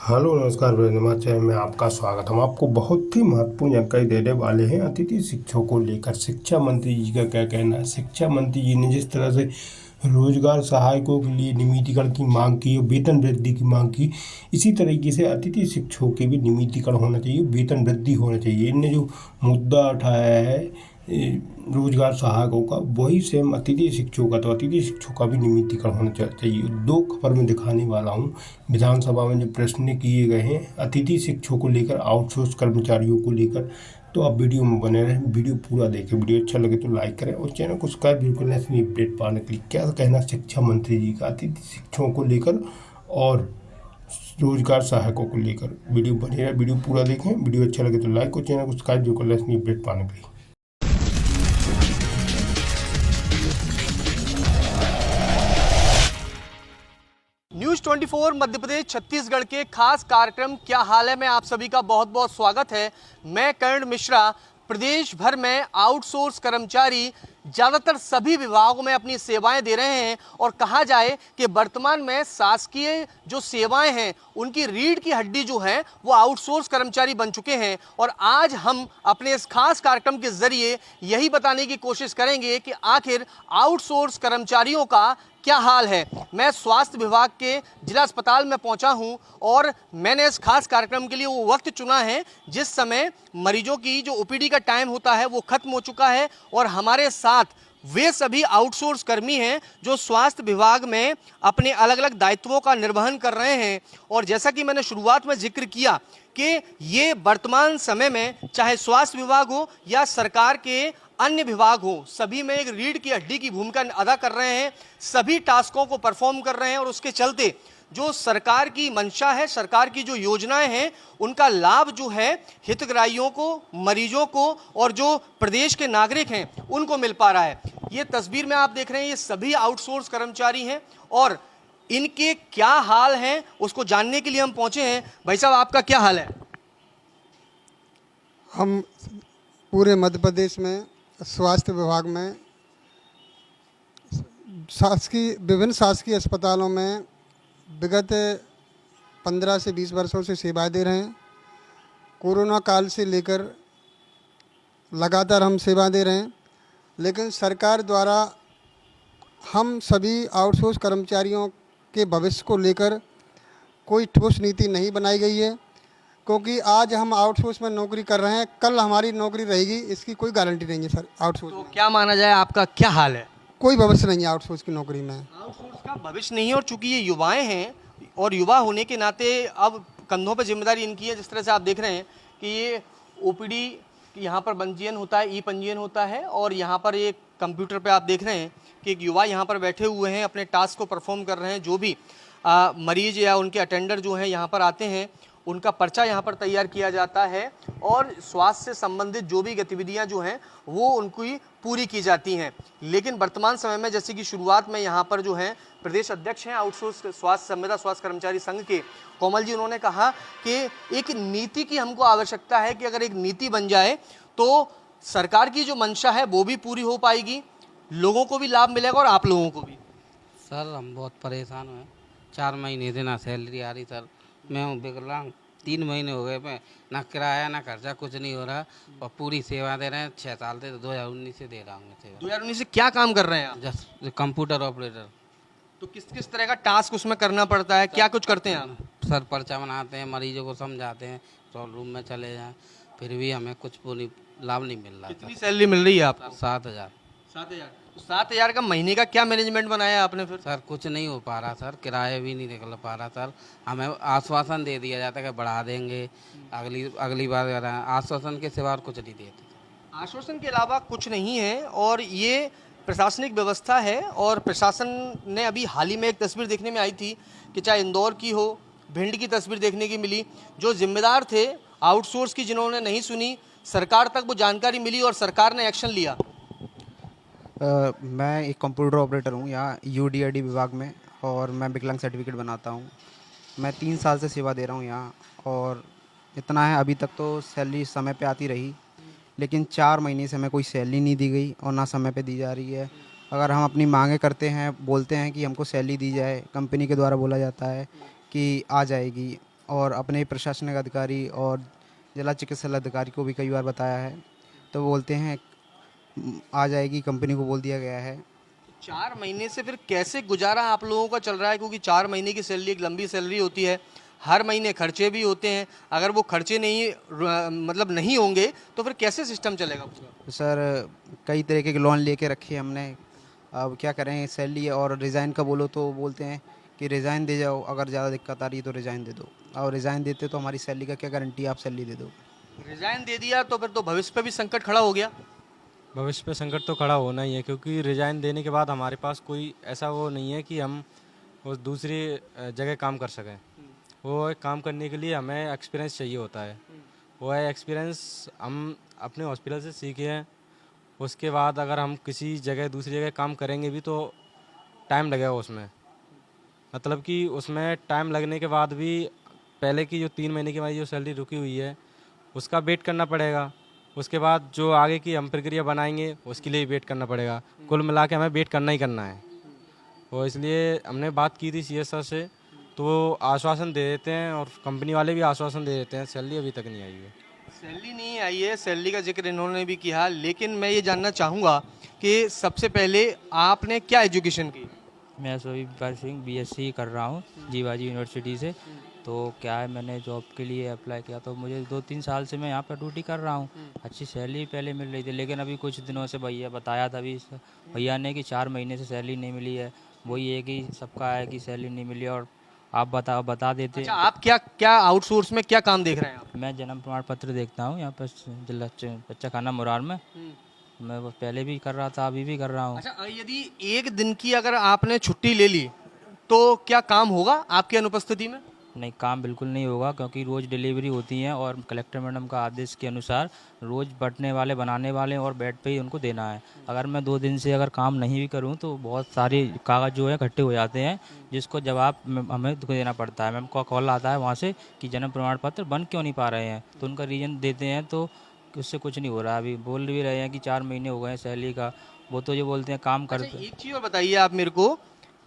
Hello नमस्कार ब्रजनिवास channel में आपका स्वागत। हम आपको बहुत ही महत्वपूर्ण जानकारी देने वाले हैं अतिथि शिक्षकों को लेकर। शिक्षा मंत्री जी का क्या कहना है? शिक्षा मंत्री जी ने जिस तरह से रोजगार सहायकों के लिए नियमितीकरण की मांग की, वेतन वृद्धि की मांग की, इसी तरीके से अतिथि शिक्षकों के भी नियमितीकरण होना चाहिए, वेतन वृद्धि होना चाहिए। इनने जो मुद्दा उठाया है रोजगार सहायकों का, वही सेम अतिथि शिक्षकों का, तो अतिथि शिक्षकों का भी नियमितीकरण होना चाहिए। दो खबर में दिखाने वाला हूँ। विधानसभा में जो प्रश्न किए गए हैं अतिथि शिक्षकों को लेकर, आउटसोर्स कर्मचारियों को लेकर, तो आप वीडियो में बने रहें, वीडियो पूरा देखें। वीडियो अच्छा लगे तो लाइक करें और चैनल को सब्सक्राइब जरूर करें ऐसे अपडेट पाने के लिए। क्या कहना शिक्षा मंत्री जी का अतिथि शिक्षकों को लेकर और रोजगार सहायकों को लेकर? वीडियो बने रहे, वीडियो पूरा देखें। वीडियो अच्छा लगे तो लाइक और चैनल को सब्सक्राइब जरूर करें ऐसे अपडेट पाने के लिए। न्यूज 24 मध्य प्रदेश छत्तीसगढ़ के खास कार्यक्रम क्या हाल है में आप सभी का बहुत बहुत स्वागत है। मैं कर्ण मिश्रा। प्रदेश भर में आउटसोर्स कर्मचारी ज़्यादातर सभी विभागों में अपनी सेवाएं दे रहे हैं और कहा जाए कि वर्तमान में शासकीय जो सेवाएं हैं उनकी रीढ़ की हड्डी जो है वो आउटसोर्स कर्मचारी बन चुके हैं। और आज हम अपने इस खास कार्यक्रम के जरिए यही बताने की कोशिश करेंगे कि आखिर आउटसोर्स कर्मचारियों का क्या हाल है। मैं स्वास्थ्य विभाग के जिला अस्पताल में पहुंचा हूं और मैंने इस खास कार्यक्रम के लिए वो वक्त चुना है जिस समय मरीजों की जो ओपीडी का टाइम होता है वो खत्म हो चुका है और हमारे साथ वे सभी आउटसोर्स कर्मी हैं जो स्वास्थ्य विभाग में अपने अलग अलग दायित्वों का निर्वहन कर रहे हैं। और जैसा कि मैंने शुरुआत में जिक्र किया कि ये वर्तमान समय में चाहे स्वास्थ्य विभाग हो या सरकार के अन्य विभाग हो, सभी में एक रीढ़ की हड्डी की भूमिका अदा कर रहे हैं, सभी टास्कों को परफॉर्म कर रहे हैं। और उसके चलते जो सरकार की मंशा है, सरकार की जो योजनाएं हैं, उनका लाभ जो है हितग्राहियों को, मरीजों को और जो प्रदेश के नागरिक हैं उनको मिल पा रहा है। ये तस्वीर में आप देख रहे हैं, ये सभी आउटसोर्स कर्मचारी हैं और इनके क्या हाल हैं उसको जानने के लिए हम पहुंचे हैं। भाई साहब, आपका क्या हाल है? हम पूरे मध्य प्रदेश में स्वास्थ्य विभाग में विभिन्न शासकीय अस्पतालों में विगत 15 से 20 वर्षों से सेवाएं दे रहे हैं। कोरोना काल से लेकर लगातार हम सेवा दे रहे हैं, लेकिन सरकार द्वारा हम सभी आउटसोर्स कर्मचारियों के भविष्य को लेकर कोई ठोस नीति नहीं बनाई गई है, क्योंकि आज हम आउटसोर्स में नौकरी कर रहे हैं, कल हमारी नौकरी रहेगी इसकी कोई गारंटी नहीं है सर। आउटसोर्स तो क्या माना जाए, आपका क्या हाल है? कोई भविष्य नहीं है आउटसोर्स की नौकरी में। आउटसोर्स का भविष्य नहीं है और चूंकि ये युवाएं हैं और युवा होने के नाते अब कंधों पर जिम्मेदारी इनकी है। जिस तरह से आप देख रहे हैं कि ये ओपीडी यहाँ पर पंजीयन होता है, ई पंजीयन होता है और यहाँ पर एक कंप्यूटर पे आप देख रहे हैं कि एक युवा यहाँ पर बैठे हुए हैं, अपने टास्क को परफॉर्म कर रहे हैं। जो भी मरीज या उनके अटेंडर जो हैं यहाँ पर आते हैं उनका पर्चा यहाँ पर तैयार किया जाता है और स्वास्थ्य से संबंधित जो भी गतिविधियाँ जो हैं वो उनकी पूरी की जाती हैं। लेकिन वर्तमान समय में जैसे कि शुरुआत में यहाँ पर जो है प्रदेश अध्यक्ष हैं आउटसोर्स स्वास्थ्य संविदा स्वास्थ्य कर्मचारी संघ के कोमल जी, उन्होंने कहा कि एक नीति की हमको आवश्यकता है कि अगर एक नीति बन जाए तो सरकार की जो मंशा है वो भी पूरी हो पाएगी, लोगों को भी लाभ मिलेगा और आप लोगों को भी। सर हम बहुत परेशान हुए, 4 महीने से ना सैलरी आ रही सर। मैं हूँ विकलांग, 3 महीने हो गए, मैं ना किराया ना खर्चा कुछ नहीं हो रहा और पूरी सेवा दे रहे हैं। 6 साल से 2019 से दे रहा हूँ मैं सेवा। 2019 से क्या काम कर रहे हैं आप? Just computer operator. तो किस किस तरह का टास्क उसमें करना पड़ता है, क्या कुछ करते हैं आप? सर पर्चा बनाते हैं, मरीजों को समझाते हैं, कंट्रोल रूम में चले जाएं, फिर भी हमें कुछ पूरी लाभ नहीं मिल रहा। कितनी सैलरी मिल रही है आपको? 7,000। 7,000। तो 7,000 का महीने का क्या मैनेजमेंट बनाया आपने फिर? सर कुछ नहीं हो पा रहा सर, किराया भी नहीं निकल पा रहा सर। हमें आश्वासन दे दिया जाता है कि बढ़ा देंगे, अगली बार कर रहे हैं, आश्वासन के सिवा और कुछ नहीं देते। आश्वासन के अलावा कुछ नहीं है और ये प्रशासनिक व्यवस्था है। और प्रशासन ने अभी हाल ही में एक तस्वीर देखने में आई थी कि चाहे इंदौर की हो, भिंड की तस्वीर देखने की मिली। जो जिम्मेदार थे आउटसोर्स की, जिन्होंने नहीं सुनी, सरकार तक वो जानकारी मिली और सरकार ने एक्शन लिया। मैं एक कंप्यूटर ऑपरेटर हूँ यहाँ यूडीआईडी विभाग में और मैं विकलांग सर्टिफिकेट बनाता हूँ। मैं 3 साल से सेवा दे रहा हूँ यहाँ और इतना है, अभी तक तो सैलरी समय पे आती रही, लेकिन 4 महीने से हमें कोई सैलरी नहीं दी गई और ना समय पे दी जा रही है। अगर हम अपनी मांगे करते हैं, बोलते हैं कि हमको सैलरी दी जाए, कंपनी के द्वारा बोला जाता है कि आ जाएगी, और अपने प्रशासनिक अधिकारी और जिला चिकित्सालय अधिकारी को भी कई बार बताया है, तो बोलते हैं आ जाएगी, कंपनी को बोल दिया गया है। 4 महीने से फिर कैसे गुजारा आप लोगों का चल रहा है? क्योंकि 4 महीने की सैलरी एक लंबी सैलरी होती है, हर महीने खर्चे भी होते हैं। अगर वो खर्चे नहीं मतलब नहीं होंगे तो फिर कैसे सिस्टम चलेगा उसका? तो सर कई तरीके के लोन लेके रखे हमने, अब क्या करें, सैलरी और रिज़ाइन का बोलो तो बोलते हैं कि रिज़ाइन दे जाओ, अगर ज़्यादा दिक्कत आ रही है तो रिज़ाइन दे दो, और रिज़ाइन देते तो हमारी सैलरी का क्या गारंटी, आप सैलरी दे दो। रिजाइन दे दिया तो फिर तो भविष्य पे भी संकट खड़ा हो गया। भविष्य पे संकट तो खड़ा होना ही है, क्योंकि रिजाइन देने के बाद हमारे पास कोई ऐसा वो नहीं है कि हम उस दूसरी जगह काम कर सकें। वो काम करने के लिए हमें एक्सपीरियंस चाहिए होता है। वो है एक्सपीरियंस हम अपने हॉस्पिटल से सीखे हैं। उसके बाद अगर हम किसी जगह दूसरी जगह काम करेंगे भी तो टाइम लगेगा उसमें, मतलब कि उसमें टाइम लगने के बाद भी पहले की जो 3 महीने की हमारी जो सैलरी रुकी हुई है उसका वेट करना पड़ेगा। उसके बाद जो आगे की हम प्रक्रिया बनाएंगे उसके लिए वेट करना पड़ेगा। कुल मिला के हमें वेट करना ही करना है। तो इसलिए हमने बात की थी सीएस सर से, तो वो आश्वासन दे देते हैं और कंपनी वाले भी आश्वासन दे देते हैं। सैलरी अभी तक नहीं आई है। सैलरी नहीं आई है, सैलरी का जिक्र इन्होंने भी किया, लेकिन मैं ये जानना चाहूँगा कि सबसे पहले आपने क्या एजुकेशन की? मैं सुखविंदर सिंह बीएससी कर रहा हूँ जीवाजी यूनिवर्सिटी से। तो क्या है, मैंने जॉब के लिए अप्लाई किया, तो मुझे 2-3 साल से मैं यहाँ पर ड्यूटी कर रहा हूँ। अच्छी सैलरी पहले मिल रही थी, लेकिन अभी कुछ दिनों से भैया बताया था अभी भैया ने कि 4 महीने से सैलरी नहीं मिली है। वही है कि सबका है कि सैलरी नहीं मिली, और आप बता देते। अच्छा, आप क्या आउटसोर्स में क्या काम देख रहे हैं आप? मैं जन्म प्रमाण पत्र देखता हूँ यहाँ पर जिला बच्चा खाना मुरार में। मैं वो पहले भी कर रहा था, अभी भी कर रहा हूँ। अच्छा, यदि एक दिन की अगर आपने छुट्टी ले ली तो क्या काम होगा आपकी अनुपस्थिति में? नहीं, काम बिल्कुल नहीं होगा, क्योंकि रोज़ डिलीवरी होती है और कलेक्टर मैडम का आदेश के अनुसार रोज़ बटने वाले, बनाने वाले और बेड पे ही उनको देना है। अगर मैं 2 दिन से अगर काम नहीं भी करूं तो बहुत सारे कागज़ जो है इकट्ठे हो जाते हैं, जिसको जवाब हमें देना पड़ता है। मैम का कॉल आता है वहाँ से कि जन्म प्रमाण पत्र बन क्यों नहीं पा रहे हैं, तो उनका रीज़न देते हैं, तो उससे कुछ नहीं हो रहा। अभी बोल भी रहे हैं कि 4 महीने हो गए हैं सैलरी का, वो तो ये बोलते हैं काम अच्छा, करते। एक चीज़ और बताइए आप मेरे को,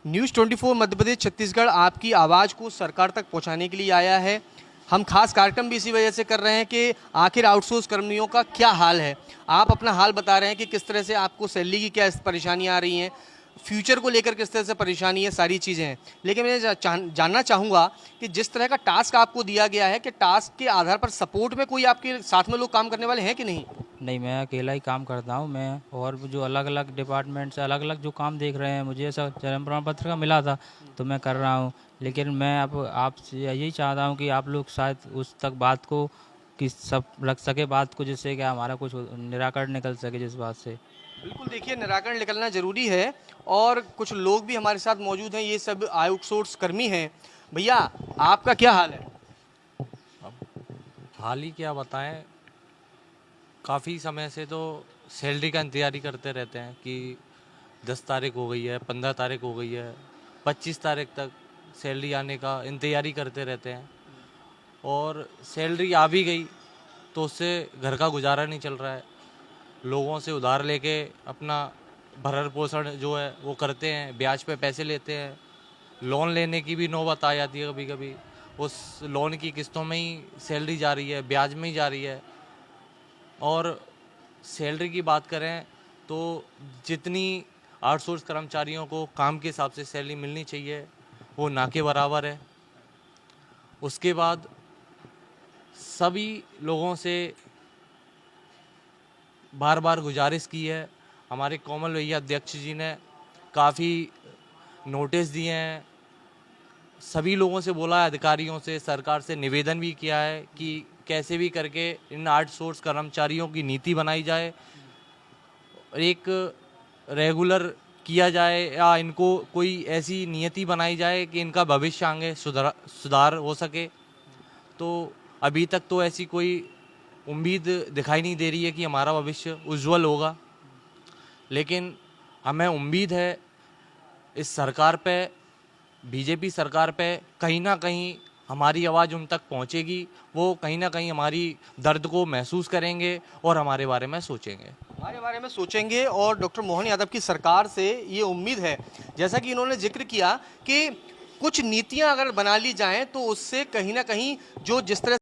न्यूज़ 24 मध्य प्रदेश छत्तीसगढ़ आपकी आवाज़ को सरकार तक पहुंचाने के लिए आया है। हम खास कार्यक्रम भी इसी वजह से कर रहे हैं कि आखिर आउटसोर्स कर्मियों का क्या हाल है। आप अपना हाल बता रहे हैं कि किस तरह से आपको सैलरी की क्या परेशानियां आ रही हैं, फ्यूचर को लेकर किस तरह से परेशानी है, सारी चीज़ें हैं। लेकिन मैं जानना चाहूँगा कि जिस तरह का टास्क आपको दिया गया है, कि टास्क के आधार पर सपोर्ट में कोई आपके साथ में लोग काम करने वाले हैं कि नहीं? नहीं, मैं अकेला ही काम करता हूँ। मैं और जो अलग अलग डिपार्टमेंट से अलग अलग जो काम देख रहे हैं, मुझे ऐसा जन्म प्रमाण पत्र का मिला था तो मैं कर रहा हूँ। लेकिन मैं अब आपसे यही चाहता हूँ कि आप लोग शायद उस तक बात को कि सब रख सके बात को, जिससे कि हमारा कुछ निराकरण निकल सके जिस बात से। बिल्कुल, देखिए निराकरण निकलना ज़रूरी है, और कुछ लोग भी हमारे साथ मौजूद हैं, ये सब आउटसोर्स कर्मी हैं। भैया, आपका क्या हाल है? हाल ही क्या बताएं, काफ़ी समय से तो सैलरी का इंतज़ार करते रहते हैं कि 10 तारीख हो गई है, 15 तारीख हो गई है, 25 तारीख तक सैलरी आने का इंतज़ार करते रहते हैं। और सैलरी आ भी गई तो उससे घर का गुजारा नहीं चल रहा है। लोगों से उधार लेके अपना भरण पोषण जो है वो करते हैं, ब्याज पे पैसे लेते हैं। लोन लेने की भी नौबत आ जाती है कभी कभी, उस लोन की किस्तों में ही सैलरी जा रही है, ब्याज में ही जा रही है। और सैलरी की बात करें तो जितनी आउटसोर्स कर्मचारियों को काम के हिसाब से सैलरी मिलनी चाहिए वो ना के बराबर है। उसके बाद सभी लोगों से बार बार गुजारिश की है, हमारे कोमल भैया अध्यक्ष जी ने काफ़ी नोटिस दिए हैं, सभी लोगों से बोला है, अधिकारियों से, सरकार से निवेदन भी किया है कि कैसे भी करके इन आउटसोर्स कर्मचारियों की नीति बनाई जाए, एक रेगुलर किया जाए, या इनको कोई ऐसी नीति बनाई जाए कि इनका भविष्य आगे सुधार हो सके। तो अभी तक तो ऐसी कोई उम्मीद दिखाई नहीं दे रही है कि हमारा भविष्य उज्जवल होगा, लेकिन हमें उम्मीद है इस सरकार पे, बीजेपी सरकार पे कहीं ना कहीं हमारी आवाज़ उन तक पहुंचेगी। वो कहीं ना कहीं हमारी दर्द को महसूस करेंगे और हमारे बारे में सोचेंगे। और डॉक्टर मोहन यादव की सरकार से ये उम्मीद है, जैसा कि इन्होंने जिक्र किया कि कुछ नीतियां अगर बना ली जाएं तो उससे कहीं ना कहीं जो जिस तरह